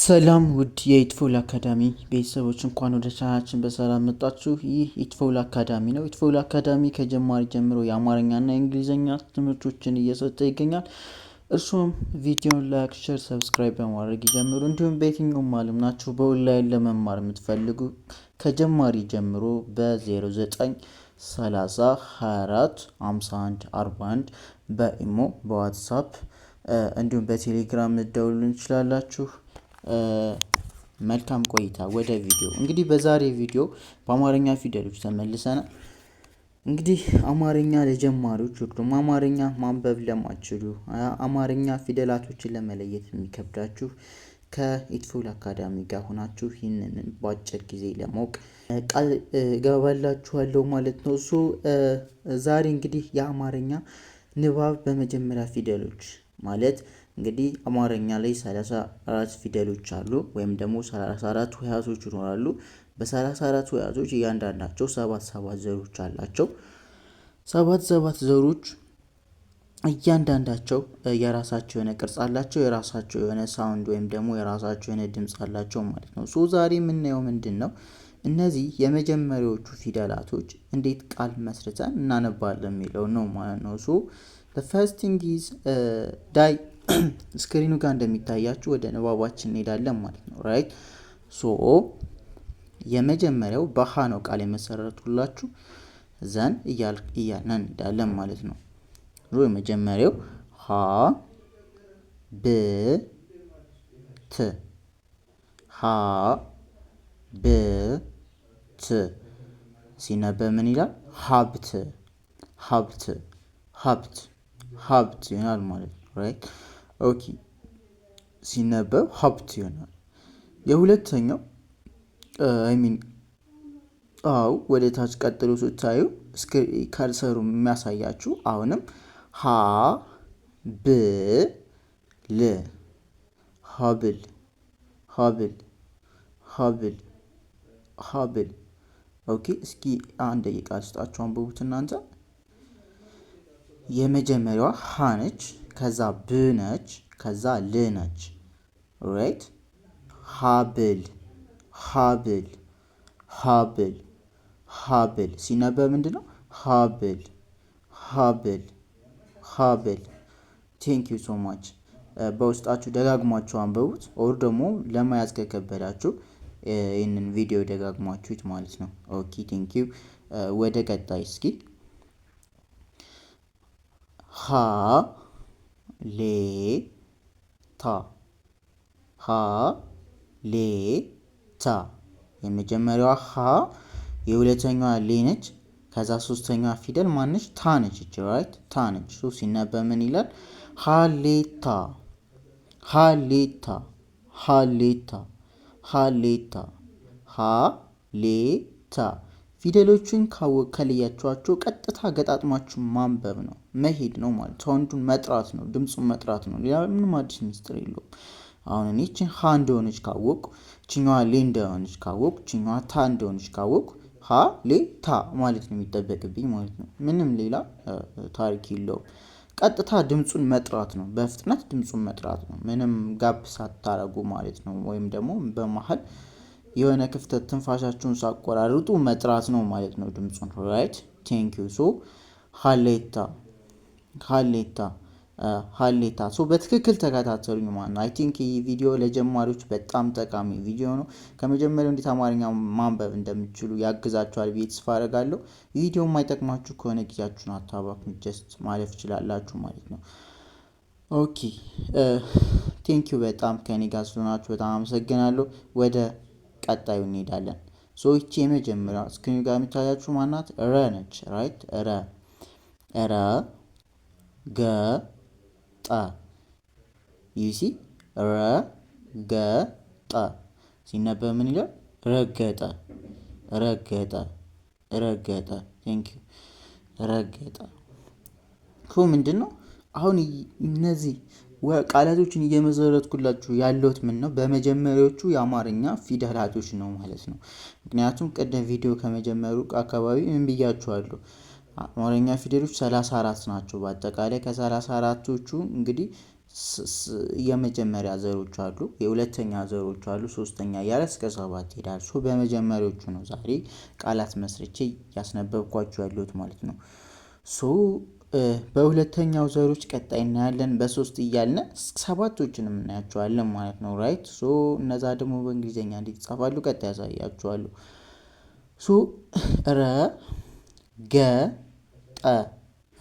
ሰላም ውድ የኢትፎል አካዳሚ ቤተሰቦች እንኳን ወደ ቻናላችን በሰላም መጣችሁ። ይህ ኢትፎል አካዳሚ ነው። ኢትፎል አካዳሚ ከጀማሪ ጀምሮ የአማርኛና የእንግሊዝኛ ትምህርቶችን እየሰጠ ይገኛል። እርሱም ቪዲዮን ላይክ፣ ሼር፣ ሰብስክራይብ በማድረግ ይጀምሩ። እንዲሁም በየትኛውም ዓለም ናችሁ በኦንላይን ለመማር የምትፈልጉ ከጀማሪ ጀምሮ በ0930 24 51 41 በኢሞ በዋትሳፕ እንዲሁም በቴሌግራም ልትደውሉልን ትችላላችሁ። መልካም ቆይታ። ወደ ቪዲዮ እንግዲህ በዛሬ ቪዲዮ በአማርኛ ፊደሎች ተመልሰናል። እንግዲህ አማርኛ ለጀማሪዎች ወይም አማርኛ ማንበብ ለማትችሉ አማርኛ ፊደላቶችን ለመለየት የሚከብዳችሁ ከኢትፎል አካዳሚ ጋር ሆናችሁ ይህንን በአጭር ጊዜ ለማወቅ ቃል እገባላችኋለሁ ማለት ነው። ዛሬ እንግዲህ የአማርኛ ንባብ በመጀመሪያ ፊደሎች ማለት እንግዲህ አማርኛ ላይ 34 ፊደሎች አሉ ወይም ደግሞ 34 ሆሄያቶች ይኖራሉ። በ34 ሆሄያቶች እያንዳንዳቸው 7 ዘሮች አላቸው። 7 ዘሮች እያንዳንዳቸው የራሳቸው የሆነ ቅርጽ አላቸው፣ የራሳቸው የሆነ ሳውንድ ወይም ደግሞ የራሳቸው የሆነ ድምጽ አላቸው ማለት ነው። ዛሬ የምናየው ምንድነው? እነዚህ የመጀመሪያዎቹ ፊደላቶች እንዴት ቃል መስርተን እናነባለን የሚለው ነው ማለት ነው። the first thing is ስክሪኑ ጋር እንደሚታያችሁ ወደ ንባባችን እንሄዳለን ማለት ነው። ራይት የመጀመሪያው በሃ ነው ቃል የመሰረቱላችሁ ዘን እያልን እንሄዳለን ማለት ነው። የመጀመሪያው ሀ ብ ት ሀ ብ ት ሲነበብ ምን ይላል? ሀብት ሀብት ሀብት ሀብት ይሆናል ማለት ነው። ራይት ኦኬ ሲነበብ ሀብት ይሆናል። የሁለተኛው ወደ ታች ቀጥሎ ስታዩ ከርሰሩ የሚያሳያችሁ አሁንም ሀ ብ ል ሀብል ሀብል ሀብል ሀብል። ኦኬ እስኪ አንድ ደቂቃ ልስጣችሁ አንብቡት እናንተ። የመጀመሪያዋ ሀ ነች፣ ከዛ ብ ነች፣ ከዛ ል ነች። ራይት ሀብል ሀብል ሀብል ሀብል ሲነበብ ምንድነው? ሀብል ሀብል ሀብል። ቴንክ ዩ ሶ ማች። በውስጣችሁ ደጋግሟችሁ አንብቡት። ኦር ደግሞ ለመያዝ ከከበዳችሁ ይህንን ቪዲዮ ደጋግሟችሁት ማለት ነው። ኦኬ ቴንክ ዩ። ወደ ቀጣይ እስኪ ሀ ሌ ታ ሀ ሌ ታ። የመጀመሪያዋ ሀ፣ የሁለተኛዋ ሌ ነች፣ ከዛ ሶስተኛዋ ፊደል ማነች? ታ ነች። ራይት ታ ነች። ሲነበብ ምን ይላል? ሃሌታ ሃሌታ ሃሌታ ሃሌታ ሃሌታ። ፊደሎቹን ከለያችኋቸው ቀጥታ ገጣጥማችሁ ማንበብ ነው፣ መሄድ ነው ማለት ሳውንዱን መጥራት ነው፣ ድምፁን መጥራት ነው። ሌላ ምንም አዲስ ሚስጥር የለውም። አሁን እኔ እቺን ሀ እንደሆነች ካወቁ፣ እቺኛዋ ሌ እንደሆነች ካወቁ፣ እቺኛዋ ታ እንደሆነች ካወቁ ሀ ሌ ታ ማለት ነው የሚጠበቅብኝ ማለት ነው። ምንም ሌላ ታሪክ የለውም። ቀጥታ ድምፁን መጥራት ነው፣ በፍጥነት ድምፁን መጥራት ነው፣ ምንም ጋብ ሳታረጉ ማለት ነው። ወይም ደግሞ በመሃል የሆነ ክፍተት ትንፋሻችሁን ሳቆራርጡ መጥራት ነው ማለት ነው ድምፁን። ራይት ቴንክ ዩ። ሃሌታ ሃሌታ ሃሌታ። በትክክል ተከታተሉኝ ማለት ነው። አይ ቲንክ ይህ ቪዲዮ ለጀማሪዎች በጣም ጠቃሚ ቪዲዮ ነው። ከመጀመሪያው እንዴት አማርኛ ማንበብ እንደምትችሉ ያግዛችኋል ብዬ ተስፋ አደርጋለሁ። ቪዲዮ የማይጠቅማችሁ ከሆነ ጊዜያችሁን አታባክኑ፣ ጀስት ማለፍ ትችላላችሁ ማለት ነው። ኦኬ ቴንክ ዩ በጣም ከኔ ጋር ስለሆናችሁ በጣም አመሰግናለሁ። ወደ ቀጣዩ እንሄዳለን። ይቺ የመጀመሪያ ስክሪን ጋር የሚታያችሁ ማናት? ረ ነች። ራይት ረ ረ ገ ጠ ዩሲ ረ ገ ጠ ሲነበብ ምን ይላል? ረገጠ ረገጠ ረገጠ። ቴንክ ዩ ረገጠ። ምንድነው አሁን እነዚህ ቃላቶችን እየመሰረትኩላችሁ ያለሁት ምን ነው? በመጀመሪያዎቹ የአማርኛ ፊደላቶች ነው ማለት ነው። ምክንያቱም ቀደም ቪዲዮ ከመጀመሩ አካባቢ ምን ብያችኋለሁ? አማርኛ ፊደሎች 34 ናቸው። በአጠቃላይ ከ34ቶቹ እንግዲህ የመጀመሪያ ዘሮች አሉ፣ የሁለተኛ ዘሮች አሉ፣ ሶስተኛ እያለ እስከ 7 ይሄዳል። በመጀመሪያዎቹ ነው ዛሬ ቃላት መስርቼ ያስነበብኳችሁ ያለሁት ማለት ነው። በሁለተኛው ዘሮች ቀጣይ እናያለን። በ3 እያልን 7ቶችንም እናያቸዋለን ማለት ነው። ራይት እነዛ ደግሞ በእንግሊዝኛ እንዴት ይጻፋሉ ቀጣይ ያሳያችኋለሁ።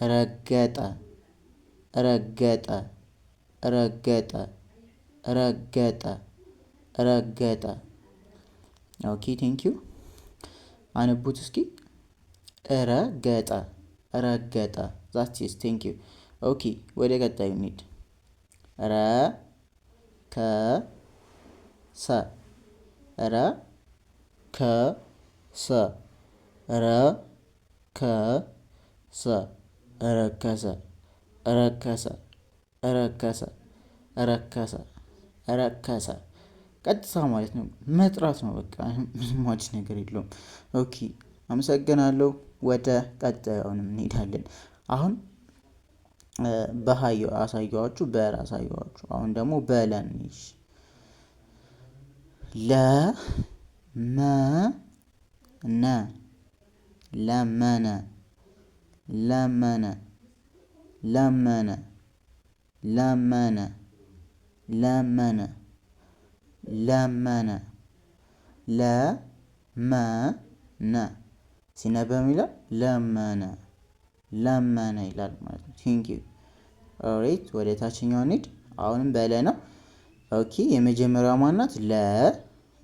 ረገጠ ረገጠ ረገጠ ረገጠ ረገጠ። ኦኬ ቴንኪዩ። አንቡት እስኪ። ረገጠ ረገጠ። ዛትስ ቴንኪዩ። ኦኬ ወደ ቀጣዩ እንሂድ። ረከሰ ረከሰ ረከሰ ረከሰ ረከሰ ረከሰ ረከሰ ረከሰ። ቀጥታ ማለት ነው መጥራት ነው በቃ ምንም አዲስ ነገር የለውም። ኦኬ አመሰግናለሁ። ወደ ቀጣዩንም እንሄዳለን። አሁን በሃዩ አሳየዋችሁ፣ በር አሳየዋችሁ። አሁን ደግሞ በለን ይሽ ለመነ ለመነ ለመነ ለመነ ለመነ ለመነ ለመነ ለመነ ሲነበብ ይላል ለመነ ለመነ ይላል ማለት ነው። ቴንክ ዩ። ኦሬት ወደ ታችኛው እንሂድ። አሁንም በለ ነው። ኦኬ የመጀመሪያዋ ማናት? ለ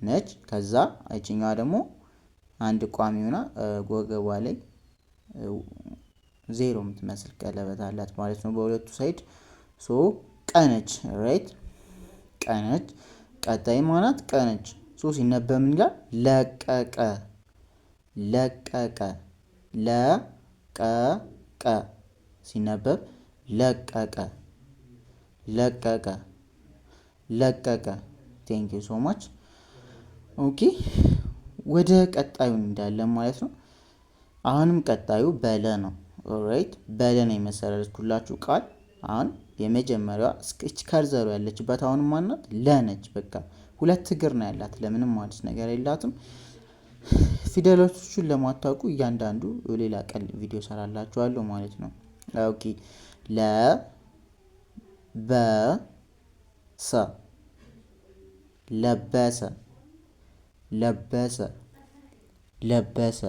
ነች። ከዛ እችኛዋ ደግሞ አንድ ቋሚ ሆና ወገቧ ላይ ዜሮ የምትመስል ቀለበት አላት ማለት ነው በሁለቱ ሳይድ። ቀነች። ራይት ቀነች። ቀጣይ ማናት? ቀነች። ሲነበብ ምን ይላል? ለቀቀ ለቀቀ ለቀቀ ሲነበብ ለቀቀ ለቀቀ ለቀቀ። ቴንክ ዩ ሶ ማች። ኦኬ ወደ ቀጣዩ እንዳለን ማለት ነው። አሁንም ቀጣዩ በለ ነው። ኦራይት በለ ነው የመሰረትኩላችሁ ቃል። አሁን የመጀመሪያዋ እስከች ከርዘሩ ያለችበት አሁንም ማናት? ለነች። በቃ ሁለት እግር ነው ያላት፣ ለምንም አዲስ ነገር የላትም። ፊደሎቹን ለማታውቁ እያንዳንዱ ሌላ ቀን ቪዲዮ ሰራላችኋለሁ ማለት ነው። ኦኬ ለ በ ሰ ለበሰ ለበሰ ለበሰ።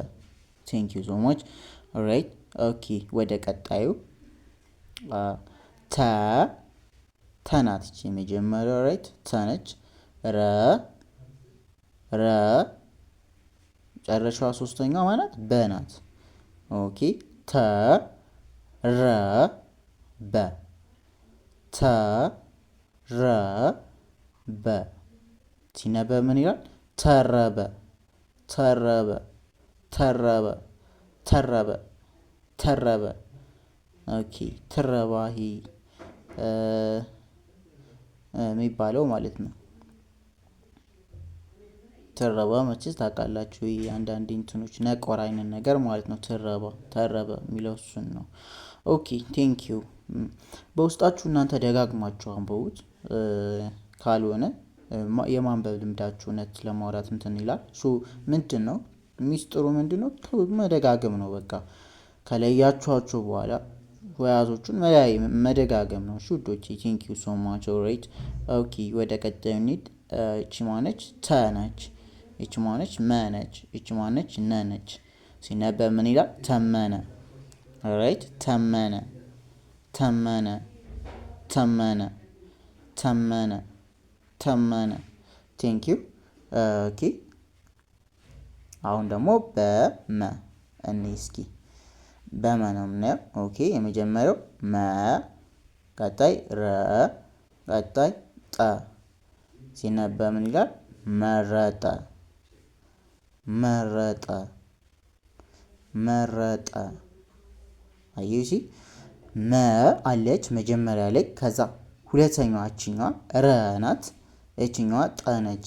ቴንክ ዩ ሶ ማች። ኦራይት ኦኬ ወደ ቀጣዩ ተ ተናት እቺ የመጀመሪያው ራይት ተነች። ረ ረ ጨረሻዋ ሶስተኛዋ ማለት በናት። ኦኬ ተ ረ በ ተ ረ በ ሲነበብ ምን ይላል? ተረበ ተረበ ተረበ ተረበ ተረበ። ኦኬ ትረባሂ የሚባለው ማለት ነው። ትረባ መቼስ ታውቃላችሁ፣ አንዳንድ እንትኖች ነቆር አይነት ነገር ማለት ነው። ትረባ ተረበ የሚለው እሱን ነው። ኦኬ ቴንክ ዩ። በውስጣችሁ እናንተ ደጋግማችሁ አንብቡት። ካልሆነ የማንበብ ልምዳችሁ እውነት ለማውራት እንትን ይላል። ምንድን ነው ሚስጥሩ? ምንድን ነው? መደጋገም ነው። በቃ ከለያችኋቸው በኋላ ወያዞቹን መደጋገም ነው። ውዶቼ ቴንክ ዩ ሶ ማች። ኦራይት ኦኬ ወደ ቀጣዩ እንሂድ። እቺ ማነች? ተ ነች። እቺ ማነች? መ ነች። እቺ ማነች? ነ ነች። ሲነበብ ምን ይላል? ተመነ። ኦራይት ተመነ ተመነ ተመነ ተመነ ተመነ። ቴንክ ዩ። ኦኬ አሁን ደግሞ በመ እኔ እስኪ በመ ነው የምናየው። ኦኬ የመጀመሪያው መ፣ ቀጣይ ረ፣ ቀጣይ ጠ ሲነበብ ምን ይላል? መረጠ መረጠ መረጠ። አየሽ መ አለች መጀመሪያ ላይ። ከዛ ሁለተኛዋ እችኛዋ ረ ናት፣ እችኛዋ ጠ ነች።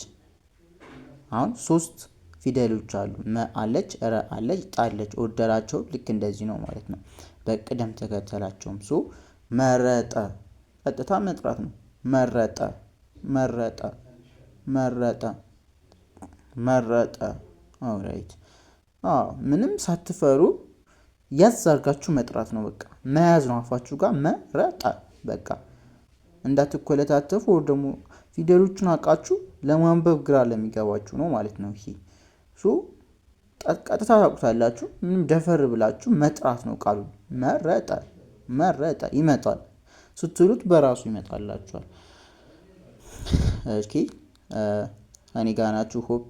አሁን 3 ፊደሎች አሉ። መ አለች፣ ረ አለች፣ ጠ አለች። ኦርደራቸው ልክ እንደዚህ ነው ማለት ነው፣ በቅደም ተከተላቸውም። መረጠ ቀጥታ መጥራት ነው። መረጠ መረጠ መረጠ መረጠ። ኦልራይት። ምንም ሳትፈሩ ያዝ አድርጋችሁ መጥራት ነው። በቃ መያዝ ነው አፋችሁ ጋር መረጠ። በቃ እንዳትኮለታተፉ ወይ ደግሞ ፊደሎቹን አውቃችሁ ለማንበብ ግራ ለሚገባችሁ ነው ማለት ነው። ይሄ ቀጥታ ታውቁታላችሁ። ምንም ደፈር ብላችሁ መጥራት ነው። ቃሉ መረጠ መረጠ ይመጣል ስትሉት በራሱ ይመጣላችኋል። ኦኬ እኔ ጋር ናችሁ። ሆፕ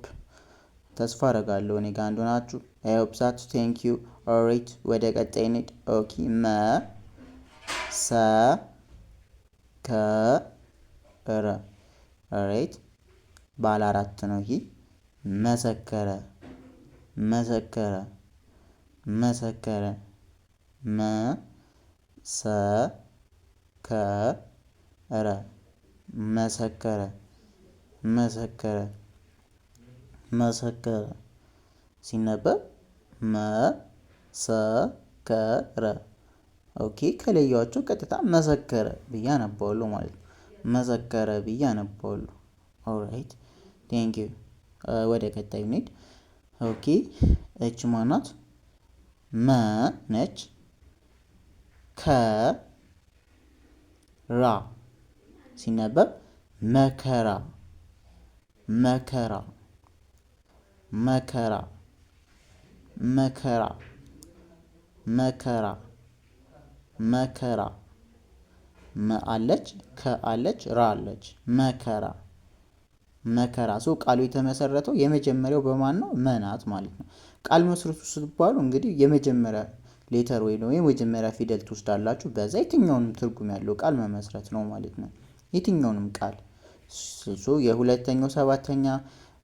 ተስፋ አደርጋለሁ እኔ ጋር እንደሆናችሁ። አይ ሆፕ ዛት ቴንክ ዩ። ኦልራይት ወደ ቀጣይ እንሂድ። ኦኬ መሰከረ። ኦልራይት ባለ አራት ነው ይሄ። መሰከረ መሰከረ መሰከረ መሰከረ መሰከረ መሰከረ መሰከረ ሲነበብ መሰከረ። ኦኬ ከለያቸው ቀጥታ መሰከረ ብዬ አነባዋለሁ ማለት ነው። መሰከረ ብዬ አነባዋለሁ። ኦልራይት ቴንክ ዩ። ወደ ቀጣዩ እንሂድ። ኦኬ እች ማናት? መ ነች። ከራ ሲነበብ መከራ መከራ መከራ መከራ መከራ መከራ። መ አለች፣ ከ አለች፣ ራ አለች። መከራ መከራ። ሰው ቃሉ የተመሰረተው የመጀመሪያው በማን ነው? መናት ማለት ነው። ቃል መስርቱ ስትባሉ እንግዲህ የመጀመሪያ ሌተር ወይ ደግሞ የመጀመሪያ ፊደል ትወስዳላችሁ። በዛ የትኛውንም ትርጉም ያለው ቃል መመስረት ነው ማለት ነው። የትኛውንም ቃል የሁለተኛው ሰባተኛ፣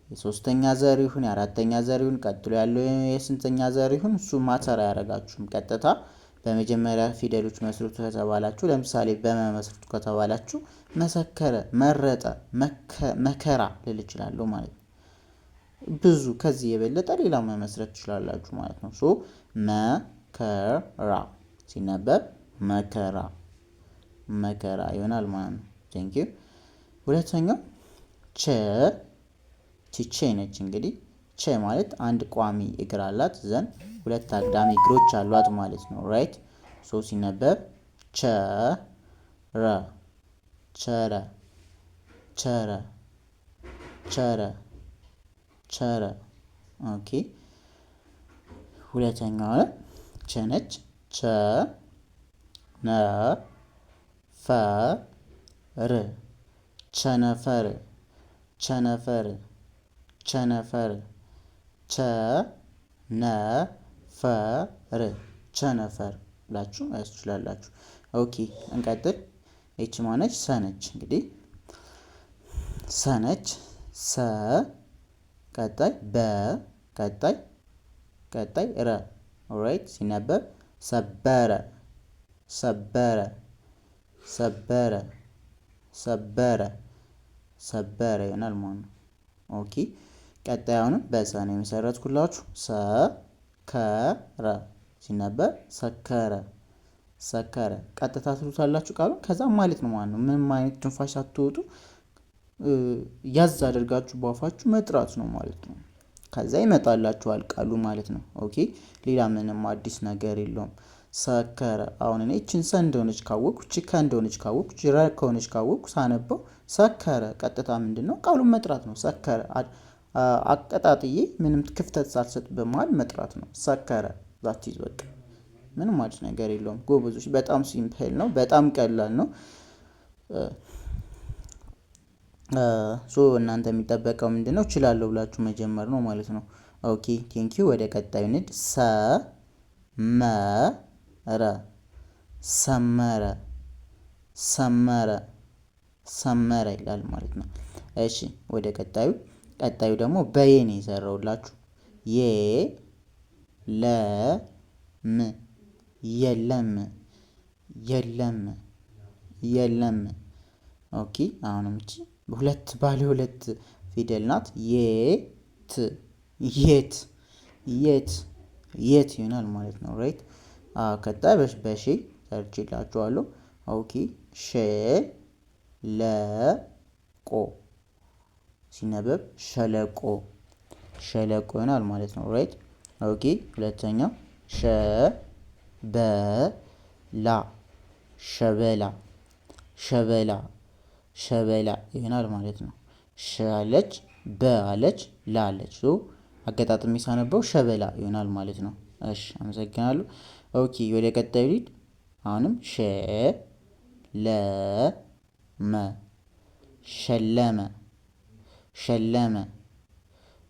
የሶስተኛ ዘር ይሁን የአራተኛ ዘር ይሁን ቀጥሎ ያለው የስንተኛ ዘር ይሁን እሱ ማተር አያደርጋችሁም። ቀጥታ በመጀመሪያ ፊደሎች መስርቱ ከተባላችሁ፣ ለምሳሌ በመመስረቱ ከተባላችሁ መሰከረ፣ መረጠ፣ መከራ ልል እችላለሁ ማለት ነው። ብዙ ከዚህ የበለጠ ሌላ መመስረት ትችላላችሁ ማለት ነው። መከራ ሲነበብ መከራ መከራ ይሆናል ማለት ነው። ቴንክ ዩ። ሁለተኛው ቼ ነች። እንግዲህ ቼ ማለት አንድ ቋሚ እግር አላት፣ ዘንድ ሁለት አግዳሚ እግሮች አሏት ማለት ነው። ራይት ሲነበብ ቸረ ቸረ ቸረ ቸረ ቸረ። ኦኬ ሁለተኛው ቸ ነች። ቸ ነ ፈ ር ቸነፈር ቸነፈር ቸነፈር ቸነፈር ቸነፈር ብላችሁ ያስችላላችሁ። ኦኬ እንቀጥል። እቺ ማነች? ሰነች። እንግዲህ ሰነች። ሰ ቀጣይ በ ቀጣይ ረ። ኦልራይት ሲነበብ ሰበረ ሰበረ ሰበረ ሰበረ ሰበረ ይሆናል ማለት ነው። ኦኬ ቀጣይ አሁንም በሰ ነው የመሰረትኩላችሁ። ሰከረ ሲነበብ ሰከረ ሰከረ። ቀጥታ ትሉታላችሁ ቃሉን ከዛ ማለት ነው ማለት ነው። ምንም አይነት ትንፋሽ ሳትወጡ ያዝ አድርጋችሁ በአፋችሁ መጥራት ነው ማለት ነው። ከዛ ይመጣላችኋል ቃሉ ማለት ነው። ኦኬ ሌላ ምንም አዲስ ነገር የለውም። ሰከረ። አሁን እኔ እችን ሰ እንደሆነች ካወቅኩ፣ እቺ ከ እንደሆነች ካወቅኩ፣ ረ ከሆነች ካወቅኩ ሳነበው ሰከረ ቀጥታ ምንድነው ቃሉን መጥራት ነው። ሰከረ አቀጣጥዬ ምንም ክፍተት ሳልሰጥ በመሃል መጥራት ነው። ሰከረ ዛት ይዝ በቃ ምንም አዲስ ነገር የለውም ጎበዞች። በጣም ሲምፕል ነው፣ በጣም ቀላል ነው። እናንተ የሚጠበቀው ምንድነው እችላለሁ ብላችሁ መጀመር ነው ማለት ነው። ኦኬ ቴንክ ዩ። ወደ ቀጣዩ ንድ ሰመረ ሰመረ ሰመረ ሰመረ ይላል ማለት ነው። እሺ ወደ ቀጣዩ ደግሞ በየኔ የሰራውላችሁ የለም የለም የለም። ኦኬ አሁንም እቺ ባለ ሁለት ፊደል ናት። የት የት ይሆናል ማለት ነው። ራይት ቀጣይ በሺ ሰርችላችኋለሁ። ኦኬ ሸለቆ ሲነበብ ሸለቆ ሸለቆ ይሆናል ማለት ነው። ራይት ኦኬ። ሁለተኛው ሸበላ ሸበላ ሸበላ ሸበላ ይሆናል ማለት ነው። ሸ አለች በ አለች ላ አለች አገጣጥሜ ሳነበው ሸበላ ይሆናል ማለት ነው። እሺ አመሰግናለሁ። ኦኬ ወደ ቀጣዩ ሊድ። አሁንም ሸለመ ሸለመ ሸለመ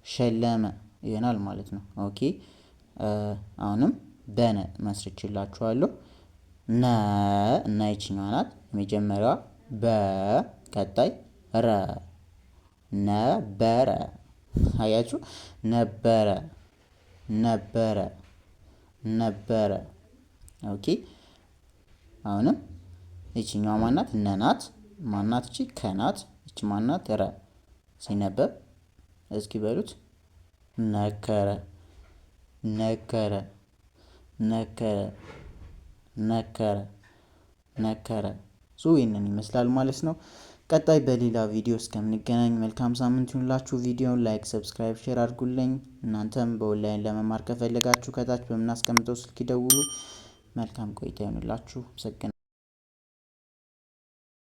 ሸለመ ይሆናል ማለት ነው። ኦኬ አሁንም በነ መስርችላችኋለሁ። ነ እና ይችኛዋ ናት የመጀመሪያዋ በቀጣይ ረ ነበረ አያችሁ ነበረ ነበረ ነበረ። ኦኬ አሁንም ይችኛዋ ማናት ነ ናት። ማናት እቺ ከናት። እቺ ማናት ረ ሲነበብ እስኪ በሉት ነከረ ነከረ ነከረ ነከረ ነከረ። ይህንን ይመስላል ማለት ነው። ቀጣይ በሌላ ቪዲዮ እስከምንገናኝ መልካም ሳምንት ይሁንላችሁ። ቪዲዮውን ላይክ፣ ሰብስክራይብ፣ ሼር አድርጉልኝ። እናንተም በኦንላይን ለመማር ከፈለጋችሁ ከታች በምናስቀምጠው ስልክ ይደውሉ። መልካም ቆይታ ይሁንላችሁ።